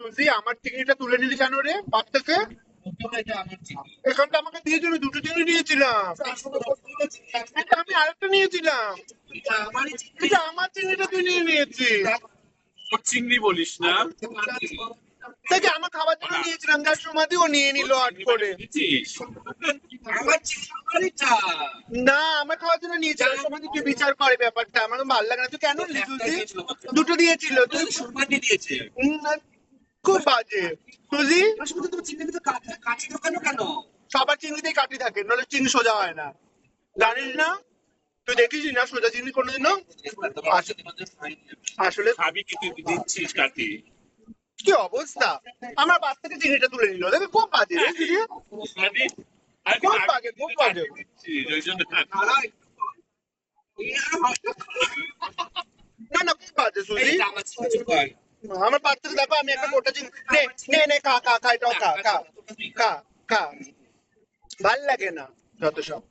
সুজি আমার চিংড়িটা তুলে নিলি কেন রে পাত থেকে? এখানটা আমাকে দিয়েছিল, দুটো চিংড়ি নিয়েছিলাম। এটা আমি আরেকটা নিয়েছিলাম। এটা আমার চিংড়িটা তুই নিয়ে নিয়েছিস। চিংড়ি বলিস না? দেখে আমার খাবার জন্য নিয়েছিলাম, যার সময় ও নিয়ে নিল আট করে। না আমার খাওয়ার জন্য নিয়েছিলাম, সময় তুই বিচার করে ব্যাপারটা আমার ভালো লাগে না। তুই কেন নিলি সুজি? দুটো দিয়েছিল তুই। না, খুব বাজে সুজি। সবার চিংড়িতেই কাটি থাকে, নাহলে চিংড়ি সোজা হয় না, জানিস না? তুই দেখিস না সোজা চিংড়ি কোনোদিনও? আসলে খাবি কি তুই দিচ্ছিস কাটি? কি অবস্থা, আমার বাস থেকে চিংড়িটা তুলে নিল, দেখে খুব বাজে রে সুজি। খুব বাজে, খুব বাজে। ওই জন্য না না, খুব বাজে সুজি। আমার পাত থেকে দেখো, আমি একটা গোটা চিংড়ি নে নে নে, খা খা খা, এটাও খা খা খা খা। ভাল লাগে না যত সব।